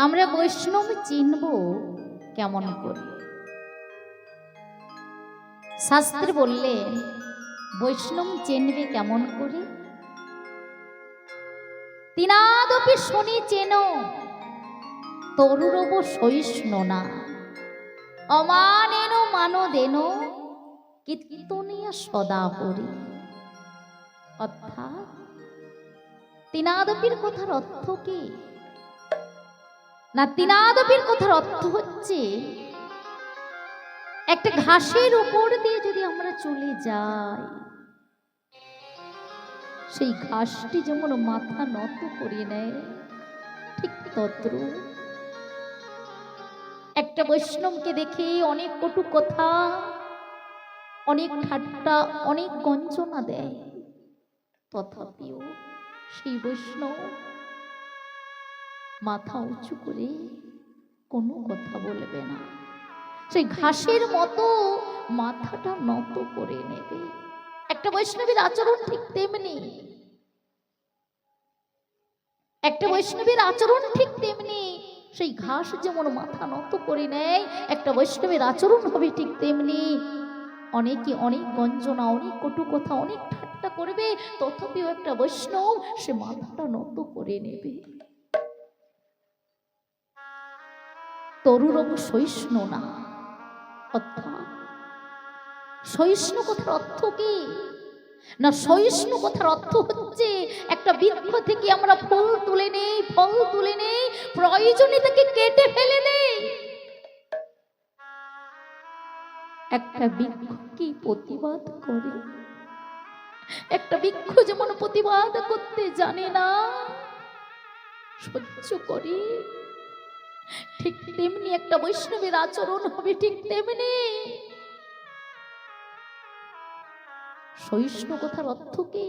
আমরা বৈষ্ণব চিনব কেমন করে? শাস্ত্রে বললেন বৈষ্ণব চিনবে কেমন করে? তিনাদপি শুনি চেন তরুরব সহিষ্ণু না, অমানেন মানদেন কীর্তনিয়া সদা হরি। অর্থাৎ তিনাদপির কথার অর্থ কি না? তিনাদপির কথার অর্থ হচ্ছে একটা ঘাসের উপর দিয়ে যদি আমরা চলে যাই, সেই ঘাসটি যেমন মাথা নত করে নেয়, ঠিক তদ্রূপ একটা বৈষ্ণবকে দেখে অনেক কটু কথা, অনেক ঠাট্টা, অনেক গঞ্জনা দেয়, তথাপিও সেই বৈষ্ণব মাথা উঁচু করে কোনো কথা বলবে না, সেই ঘাসের মতো মাথাটা নত করে নেবে। একটা বৈষ্ণবের আচরণ ঠিক তেমনি, একটা বৈষ্ণবের আচরণ ঠিক তেমনি। সেই ঘাস যেমন মাথা নত করে নেয়, একটা বৈষ্ণবের আচরণ হবে ঠিক তেমনি। অনেকে অনেক গঞ্জনা, অনেক কটু কথা, অনেক ঠাট্টা করবে, তথাপিও একটা বৈষ্ণব সে মাথাটা নত করে নেবে। তরুরব সহিষ্ণু না, অর্থাৎ সহিষ্ণু কথার অর্থ কি না? সহিষ্ণু কথার অর্থ হচ্ছে একটা বৃক্ষ থেকে আমরা ফুল তুলে নেই, ফল তুলে নেই, প্রয়োজনে তাকে কেটে ফেলে নেই। একটা বৃক্ষ কি প্রতিবাদ করে? একটা বৃক্ষ যেমন প্রতিবাদ করতে জানে না, সহ্য করে, ঠিক তেমনি একটা বৈষ্ণবের আচরণ হবে ঠিক তেমনি। সহিষ্ণু কথার অর্থ কি?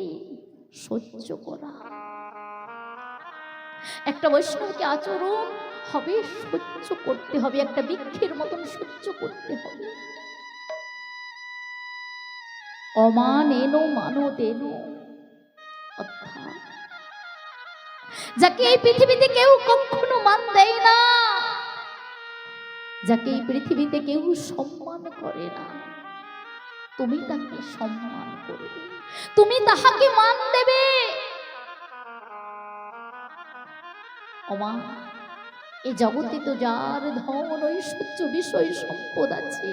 সহ্য করা। একটা বৈষ্ণবকে আচরণ হবে সহ্য করতে হবে, একটা বৃক্ষের মতন সহ্য করতে হবে। অমানেন মানদেন, অর্থাৎ যাকে এই পৃথিবীতে কেউ কখনো মান দেয় না, যাকে এই পৃথিবীতে কেউ সম্মান করে না, তুমি তাকে সম্মান করবে, তুমি তাহাকে মান দেবে। ওমা, এই জগতে তো যার ধন ঐশ্বর্য বিষয় সম্পদ আছে,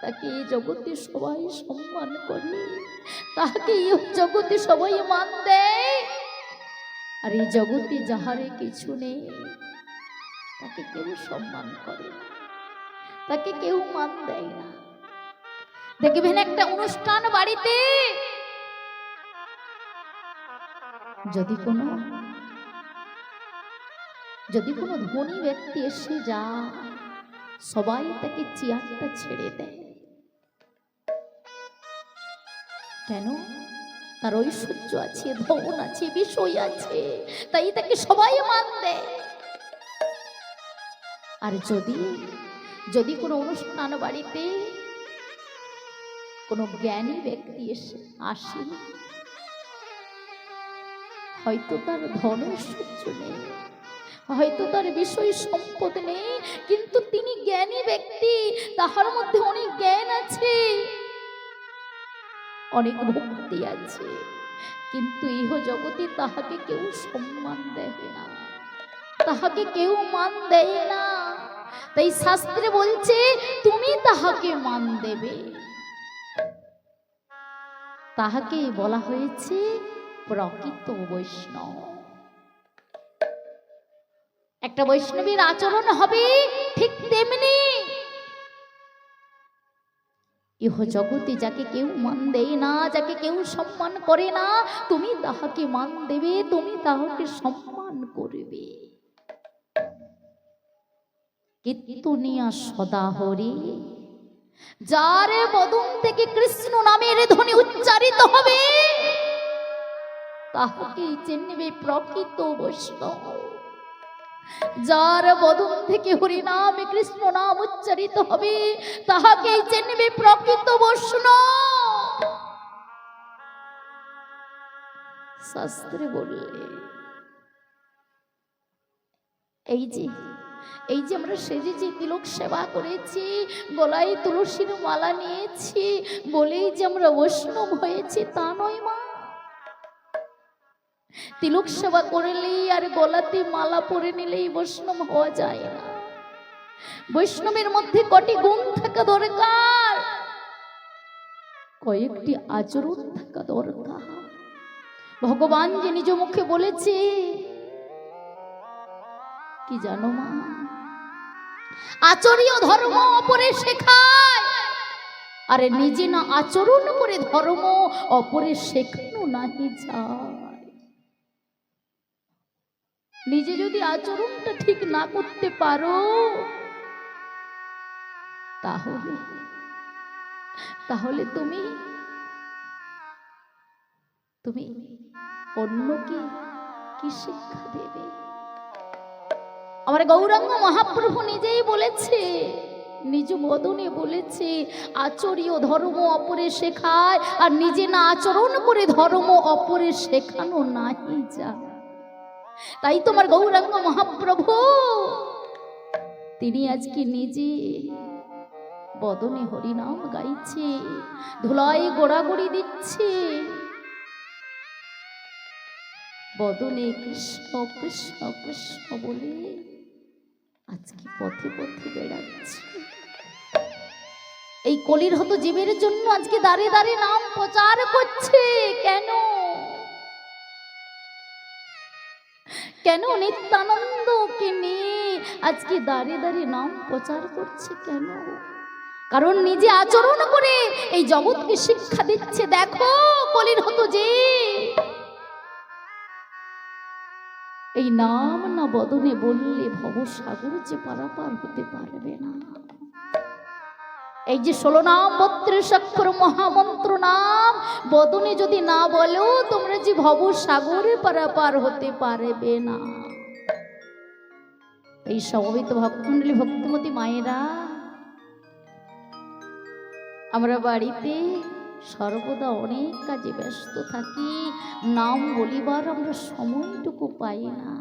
তাকে এই জগতে সবাই সম্মান করে, তাকে এই জগতে সবাই মান দেয়। আর এই জগতে যাহারে কিছু নেই, তাকে কেউ সম্মান করে না, তাকে কেউ মান দেয় না। দেখবেন একটা অনুষ্ঠান বাড়িতে যদি কোনো ধনী ব্যক্তি এসে যা, সবাই তাকে চেয়ারটা ছেড়ে দেয়। কেন? তার ঐশ্বর্য আছে, ধন আছে, বিষয় আছে, তাই তাকে সবাই মান দেয়। আর যদি কোনো অনুষ্ঠান বাড়িতে কোনো জ্ঞানী ব্যক্তি আসে, হয়তো তার ধন ঐশ্বর্য নেই, হয়তো তার বিষয় সম্পদ নেই, কিন্তু তিনি জ্ঞানী ব্যক্তি, তাহার মধ্যে অনেক জ্ঞান আছে, অনেক ভক্তি আছে, কিন্তু ইহ জগতে তাহাকে কেউ সম্মান দেয় না, তাহাকে কেউ মান দেয় না। তাই শাস্ত্রে বলছে তুমি তাহাকে মান দেবে। তাহাকে বলা হয়েছে প্রকৃত বৈষ্ণব। একটা বৈষ্ণবীর আচরণ হবে ঠিক তেমনি। ইহ জগতে যাকে কেউ মান দেয় না, যাকে কেউ সম্মান করে না, তুমি তাহাকে মান দেবে, তুমি তাহাকে সম্মান করবে। কীর্তনিয়া সদা হরি, যার বদন থেকে কৃষ্ণ নামের ধ্বনি উচ্চারিত হবে, তাহাকেই চিনবে প্রকৃত বৈষ্ণব। যার বদন থেকে হরি নাম, কৃষ্ণ নাম উচ্চারিত হবে, তাহাকেই চিনবে প্রকৃত বৈষ্ণব। শাস্ত্রে বললে এই যে এই যে আমরা সেজেছি, তিলক সেবা করেছি, গলায় তুলসীর মালা নিয়েছি বলেই যে আমরা বৈষ্ণব হয়েছি তা নয় মা। তিলক সেবা করলেই আর গলাতে মালা পরে নিলেই বৈষ্ণব হওয়া যায় না। বৈষ্ণবের মধ্যে কটি গুণ থাকা দরকার, কয়েকটি আচরণ থাকা দরকার। ভগবান যে নিজ মুখে বলেছে কি জানো মা, আচরীয় ধর্ম অপরে শেখায়, আরে নিজে না আচরণ করে ধর্ম অপরে শেখানো নাহি যায়। নিজে যদি আচরণটা ঠিক না করতে পারো তাহলে তাহলে তুমি তুমি অন্যকে কি শিক্ষা দেবে? আমার গৌরাঙ্গ মহাপ্রভু নিজেই বলেছে, নিজ বদনে বলেছে, আচরীয় ধর্ম অপরে শেখায়, আর নিজে না আচরণ করে ধর্ম অপরে শেখানো নাহি যায়। তাই তোমার গৌরাঙ্গ মহাপ্রভু তিনি আজকে নিজে বদনে হরিনাম গাইছে, ধুলায় গোড়াগড়ি দিচ্ছে, বদনে কৃষ্ণ কৃষ্ণ কৃষ্ণ বলে আজকে পথে পথে বেড়াচ্ছে। এই কলির হত জীবের জন্য আজকে দাঁড়ে দাঁড়ে নাম প্রচার করছে। কেন কেন নিত্যানন্দকে নিয়ে আজকে দাঁড়ে দাঁড়ে নাম প্রচার করছে? কেন? কারণ নিজে আচরণ করে এই জগৎকে শিক্ষা দিচ্ছে। দেখো কলির হতো যে এই নাম না বদনে বললে ভবসাগর যে পারাপার হতে পারবে না। এই যে 16 নাম 32 অক্ষর মহামন্ত্র নাম বদনে যদি না বলো তোমরা যে ভবসাগরে পারাপার হতে পারবে না। এই সমবেত ভক্তমণ্ডলী ভক্তিমতী মায়েরা, আমরা বাড়িতে সর্বদা অনেক কাজে ব্যস্ত থাকি, নাম বলিবার আমরা সময়টুকু পাই না।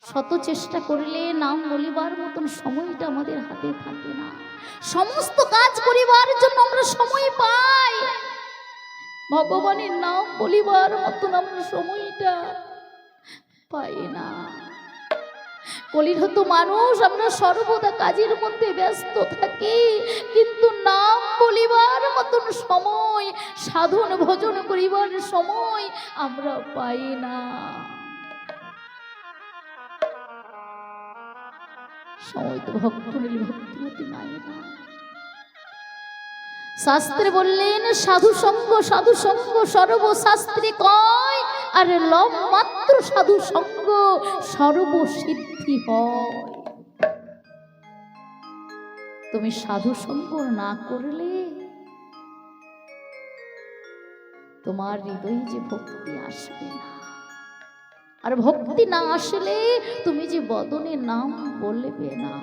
শত চেষ্টা করলে নাম বলিবার মতন সময়টা আমাদের হাতে থাকে না। সমস্ত কাজ করিবার জন্য আমরা সময় পাই, ভগবানের নাম বলিবার মতন আমরা সময়টা পাই না। কলির হতো মানুষ আমরা সর্বদা কাজের মধ্যে ব্যস্ত থাকি, কিন্তু নাম বলিবার মতন সময়, সাধন ভজন করিবার সময় আমরা পাই না। সময় তো ভক্তমণ্ডলী ভক্তিমতী মায়েরা শাস্ত্রে বললেন সাধু সঙ্গ সর্বশাস্ত্রে কয়, আর লব মাত্র সাধু সঙ্গ সর্বসিদ্ধি হয়। তুমি সাধু সঙ্গ না করলে তোমার হৃদয়ে যে ভক্তি আসবে না, আর ভক্তি না আসলে তুমি যে বদনে নাম বলবে না।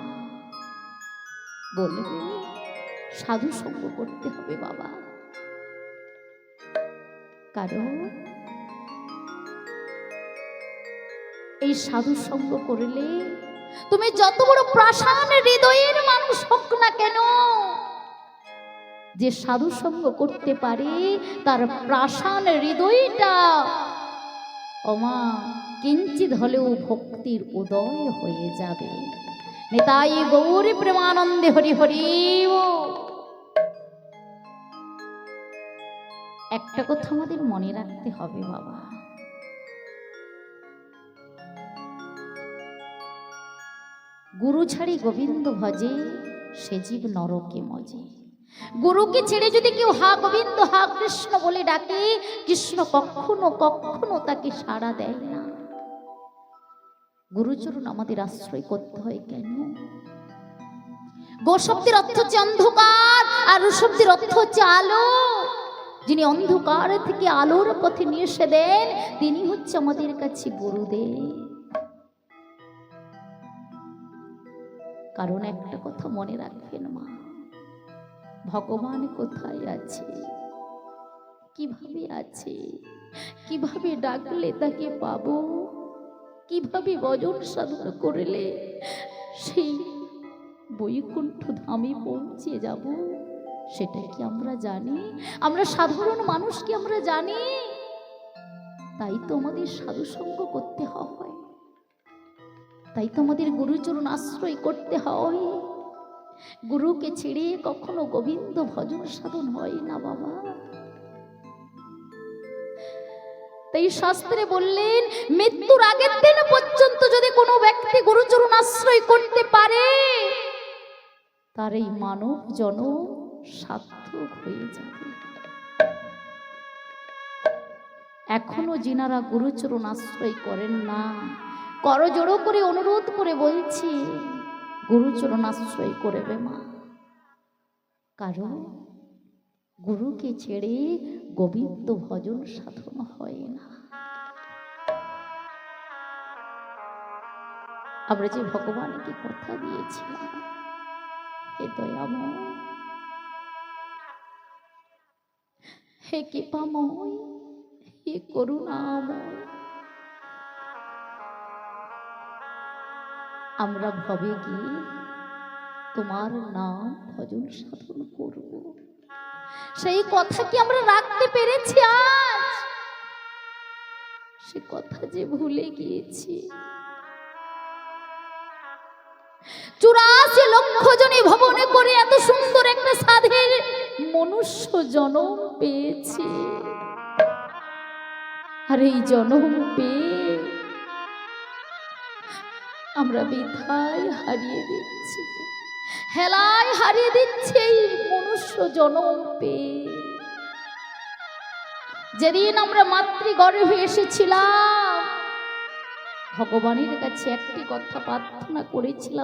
বলবে সাধু সঙ্গ করতে হবে বাবা, কারণ এই সাধু সঙ্গ করলে তুমি যত বড় প্রাসাদ হৃদয়ের মানুষ হোক না কেন, যে সাধু সঙ্গ করতে পারে তার প্রাসাদ হৃদয়টা ওমা কিঞ্চিত হলেও ভক্তির উদয় হয়ে যাবে। নিতাই গৌর প্রেমানন্দে হরি হরি। একটা কথা আমাদের মনে রাখতে হবে বাবা, গুরু ছাড়ি গোবিন্দ ভজে সে জীব নরকে মজে। গুরুকে ছেড়ে যদি কেউ হা গোবিন্দ হা কৃষ্ণ বলে ডাকে, কৃষ্ণ কখনো কখনো তাকে সাড়া দেয় না। গুরুচরণ আমাদের আশ্রয় করতে হয়। কেন? গো শব্দের অর্থ হচ্ছে অন্ধকার, আর রু শব্দের অর্থ হচ্ছে আলো। যিনি অন্ধকার থেকে আলোর পথে নিয়ে এসে দেন তিনি হচ্ছে আমাদের কাছে গুরুদেব। কারণ একটা কথা মনে রাখবেন মা, ভগবান কোথায় আছে, কিভাবে আছে, কিভাবে ডাকলে তাকে পাবো কিভাবে ভজন সাধন করলে সেই বৈকুণ্ঠ ধামে পৌঁছে যাব, সেটা কি আমরা জানি? আমরা সাধারণ মানুষ কি আমরা জানি? তাই তো আমাদের সাধুসঙ্গ করতে হয়, তাই তো আমাদের গুরুচরণ আশ্রয় করতে হয়। গুরুকে ছেড়ে কখনো গোবিন্দ ভজন সাধন হয় না বাবা। তাই শাস্ত্রে বললেন, মৃত্যুর আগের দিন পর্যন্ত যদি কোনো ব্যক্তি গুরুচরণ আশ্রয় করতে পারে, তার এই মানব জন্ম সার্থক হয়ে যাবে। এখনো যিনারা গুরুচরণ আশ্রয় করেন না, করজোড়ো করে অনুরোধ করে বলছি, গুরুচরণ আশ্রয় করবে মা। কারণ গুরুকে ছেড়ে গোবিন্দ ভজন সাধন হয় না। আমরা যে ভগবানকে কথা দিয়েছিলাম, হে দয়াময়, হে কৃপাময়, হে করুণাময়, আমরা ভবে গিয়ে তোমার নাম ভজন সাধন করব, সেই কথা কি আমরা রাখতে পেরেছি? আজ সে কথা যে ভুলে গিয়েছি। 84 লক্ষ জনে ভবনে করে এত সুন্দর একটা সাধের মনুষ্য জন্ম পেয়েছি, আর এই জন্ম পেয়ে আমরা বৃথায় হারিয়ে দিচ্ছি, হেলায় হারিয়ে দিচ্ছে এই মনুষ্য জন্ম পেয়ে। যেদিন আমরা মাতৃগর্ভে এসেছিলাম, ভগবানের কাছে একটি কথা প্রার্থনা করেছিলাম,